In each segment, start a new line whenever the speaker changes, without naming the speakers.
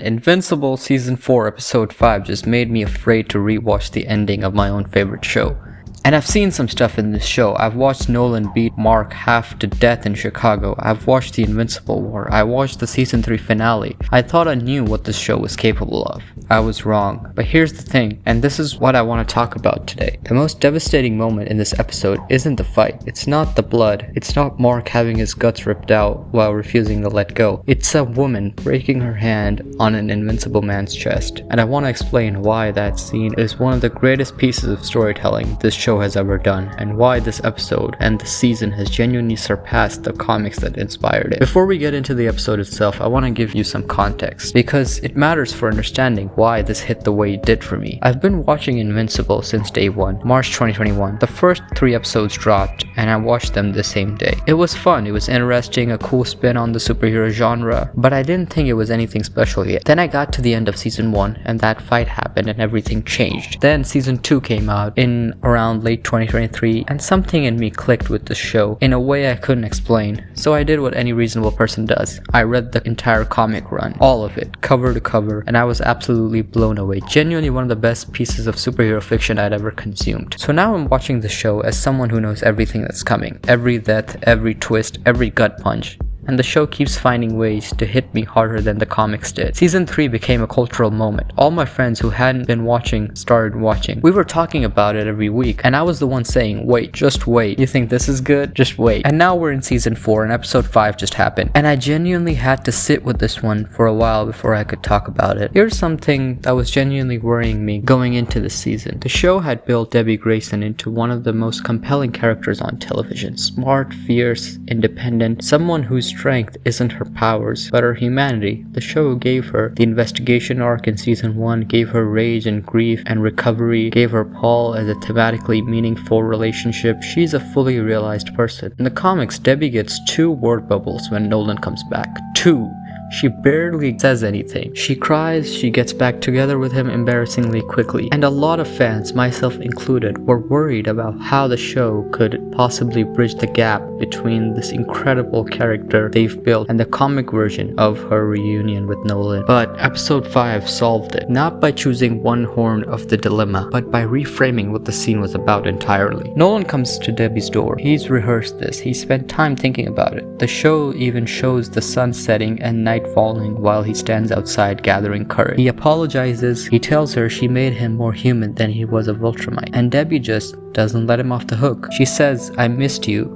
Invincible Season 4 Episode 5 just made me afraid to rewatch the ending of my own favorite show. And I've seen some stuff in this show. I've watched Nolan beat Mark half to death in Chicago. I've watched the Invincible War. I watched the Season 3 finale. I thought I knew what this show was capable of. I was wrong. But here's the thing, and this is what I want to talk about today. The most devastating moment in this episode isn't the fight. It's not the blood. It's not Mark having his guts ripped out while refusing to let go. It's a woman breaking her hand on an invincible man's chest. And I want to explain why that scene is one of the greatest pieces of storytelling this show has ever done, and why this episode and the season has genuinely surpassed the comics that inspired it. Before we get into the episode itself, I want to give you some context, because it matters for understanding why this hit the way it did for me. I've been watching Invincible since day one, March 2021. The first 3 episodes dropped, and I watched them the same day. It was fun, it was interesting, a cool spin on the superhero genre, but I didn't think it was anything special yet. Then I got to the end of season 1, and that fight happened and everything changed. Then season 2 came out in around late 2023, and something in me clicked with the show in a way I couldn't explain. So I did what any reasonable person does. I read the entire comic run, all of it, cover to cover, and I was absolutely blown away. Genuinely one of the best pieces of superhero fiction I'd ever consumed. So now I'm watching the show as someone who knows everything that's coming. Every death, every twist, every gut punch. And the show keeps finding ways to hit me harder than the comics did. Season 3 became a cultural moment. All my friends who hadn't been watching started watching. We were talking about it every week, and I was the one saying, wait, just wait. You think this is good? Just wait. And now we're in season 4 and episode 5 just happened. And I genuinely had to sit with this one for a while before I could talk about it. Here's something that was genuinely worrying me going into this season. The show had built Debbie Grayson into one of the most compelling characters on television. Smart, fierce, independent, someone whose strength isn't her powers, but her humanity. The show gave her the investigation arc in season 1, gave her rage and grief and recovery, gave her Paul as a thematically meaningful relationship. She's a fully realized person. In the comics, Debbie gets 2 word bubbles when Nolan comes back. 2. She barely says anything. She cries, she gets back together with him embarrassingly quickly. And a lot of fans, myself included, were worried about how the show could possibly bridge the gap between this incredible character they've built and the comic version of her reunion with Nolan. But episode 5 solved it, not by choosing one horn of the dilemma, but by reframing what the scene was about entirely. Nolan comes to Debbie's door. He's rehearsed this. He spent time thinking about it. The show even shows the sun setting and night falling while he stands outside gathering courage. He apologizes. He tells her she made him more human than he was a Viltrumite. And Debbie just doesn't let him off the hook. She says, I missed you,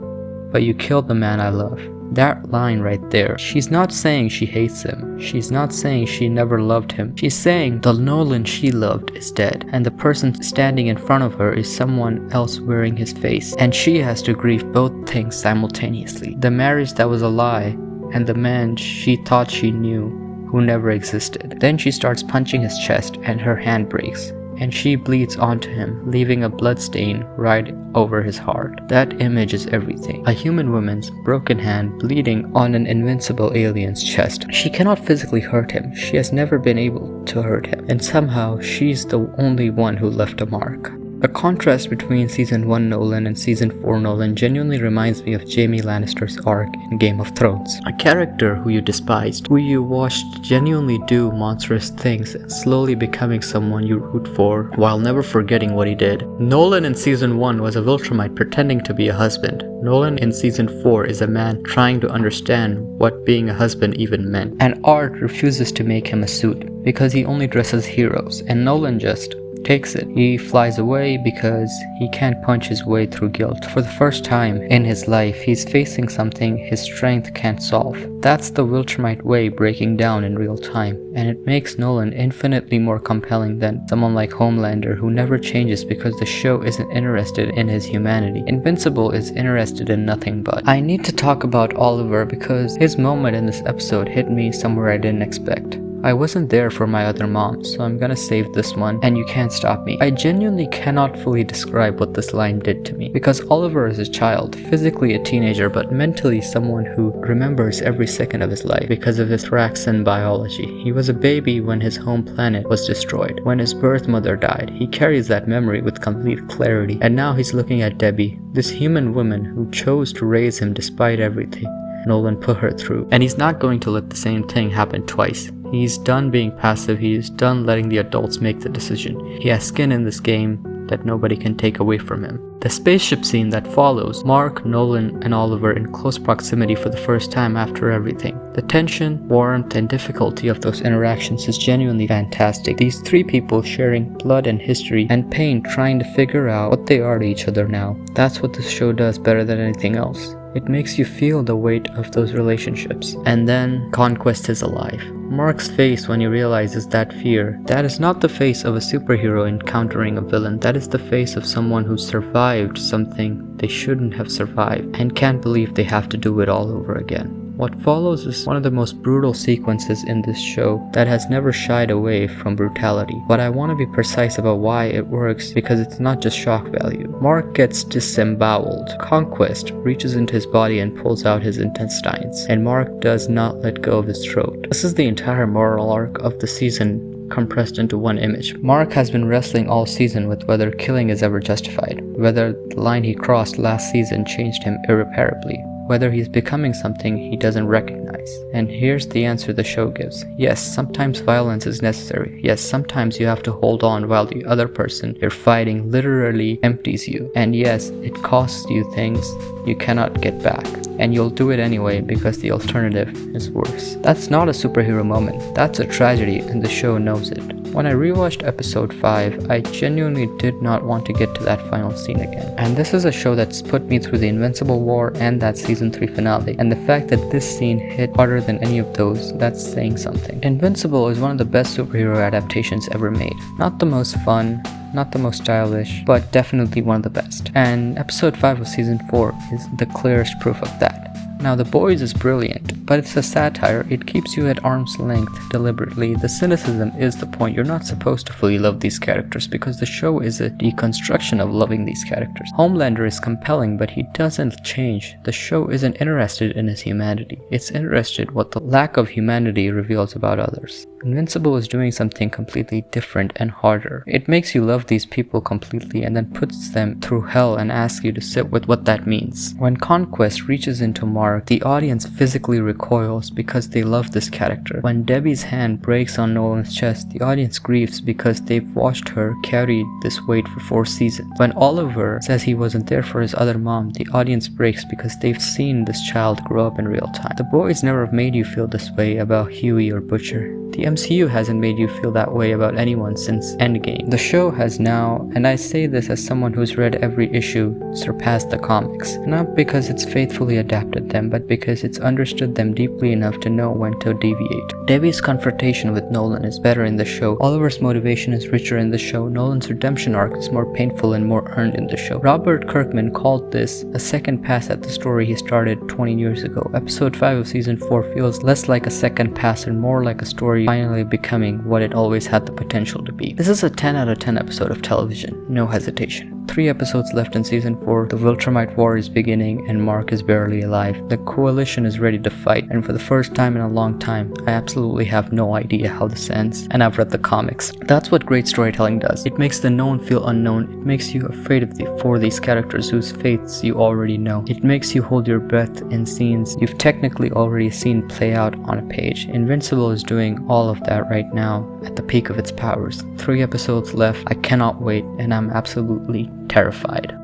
but you killed the man I love. That line right there, she's not saying she hates him. She's not saying she never loved him. She's saying the Nolan she loved is dead, and the person standing in front of her is someone else wearing his face. And she has to grieve both things simultaneously. The marriage that was a lie, and the man she thought she knew who never existed. Then she starts punching his chest and her hand breaks, and she bleeds onto him, leaving a bloodstain right over his heart. That image is everything. A human woman's broken hand bleeding on an invincible alien's chest. She cannot physically hurt him. She has never been able to hurt him, and somehow she's the only one who left a mark. The contrast between season 1 Nolan and season 4 Nolan genuinely reminds me of Jaime Lannister's arc in Game of Thrones. A character who you despised, who you watched genuinely do monstrous things, and slowly becoming someone you root for while never forgetting what he did. Nolan in season 1 was a Viltrumite pretending to be a husband. Nolan in season 4 is a man trying to understand what being a husband even meant. And art refuses to make him a suit because he only dresses heroes, and Nolan just takes it. He flies away because he can't punch his way through guilt. For the first time in his life, he's facing something his strength can't solve. That's the Viltrumite way breaking down in real time, and it makes Nolan infinitely more compelling than someone like Homelander, who never changes because the show isn't interested in his humanity. Invincible is interested in nothing but. I need to talk about Oliver because his moment in this episode hit me somewhere I didn't expect. I wasn't there for my other mom, so I'm gonna save this one, and you can't stop me. I genuinely cannot fully describe what this line did to me, because Oliver is a child, physically a teenager, but mentally someone who remembers every second of his life because of his Thraxan biology. He was a baby when his home planet was destroyed. When his birth mother died, he carries that memory with complete clarity, and now he's looking at Debbie, this human woman who chose to raise him despite everything Nolan put her through. And he's not going to let the same thing happen twice. He's done being passive, he's done letting the adults make the decision. He has skin in this game that nobody can take away from him. The spaceship scene that follows, Mark, Nolan, and Oliver in close proximity for the first time after everything. The tension, warmth, and difficulty of those interactions is genuinely fantastic. These three people sharing blood and history and pain, trying to figure out what they are to each other now. That's what this show does better than anything else. It makes you feel the weight of those relationships. And then, Conquest is alive. Mark's face when he realizes that fear, that is not the face of a superhero encountering a villain. That is the face of someone who survived something they shouldn't have survived and can't believe they have to do it all over again. What follows is one of the most brutal sequences in this show that has never shied away from brutality. But I want to be precise about why it works because it's not just shock value. Mark gets disemboweled. Conquest reaches into his body and pulls out his intestines, and Mark does not let go of his throat. This is the entire moral arc of the season compressed into one image. Mark has been wrestling all season with whether killing is ever justified, whether the line he crossed last season changed him irreparably, whether he's becoming something he doesn't recognize. And here's the answer the show gives. Yes, sometimes violence is necessary. Yes, sometimes you have to hold on while the other person you're fighting literally empties you. And yes, it costs you things you cannot get back. And you'll do it anyway because the alternative is worse. That's not a superhero moment. That's a tragedy, and the show knows it. When I rewatched episode 5, I genuinely did not want to get to that final scene again. And this is a show that's put me through the Invincible War and that season 3 finale. And the fact that this scene hit harder than any of those, that's saying something. Invincible is one of the best superhero adaptations ever made. Not the most fun, not the most stylish, but definitely one of the best. And episode 5 of season 4 is the clearest proof of that. Now, The Boys is brilliant, but it's a satire. It keeps you at arm's length deliberately. The cynicism is the point. You're not supposed to fully love these characters because the show is a deconstruction of loving these characters. Homelander is compelling, but he doesn't change. The show isn't interested in his humanity. It's interested what the lack of humanity reveals about others. Invincible is doing something completely different and harder. It makes you love these people completely and then puts them through hell and asks you to sit with what that means. When Conquest reaches into Mark, the audience physically recoils because they love this character. When Debbie's hand breaks on Nolan's chest, the audience grieves because they've watched her carry this weight for 4 seasons. When Oliver says he wasn't there for his other mom, the audience breaks because they've seen this child grow up in real time. The Boys never have made you feel this way about Huey or Butcher. The MCU hasn't made you feel that way about anyone since Endgame. The show has now, and I say this as someone who's read every issue, surpassed the comics. Not because it's faithfully adapted them, but because it's understood them deeply enough to know when to deviate. Debbie's confrontation with Nolan is better in the show. Oliver's motivation is richer in the show. Nolan's redemption arc is more painful and more earned in the show. Robert Kirkman called this a second pass at the story he started 20 years ago. Episode 5 of season 4 feels less like a second pass and more like a story finally becoming what it always had the potential to be. This is a 10 out of 10 episode of television, no hesitation. 3 episodes left in season 4, the Viltrumite War is beginning and Mark is barely alive. The coalition is ready to fight, and for the first time in a long time, I absolutely have no idea how this ends, and I've read the comics. That's what great storytelling does. It makes the known feel unknown. It makes you afraid for these characters whose fates you already know. It makes you hold your breath in scenes you've technically already seen play out on a page. Invincible is doing all of that right now at the peak of its powers. 3 episodes left. I cannot wait, and I'm absolutely terrified.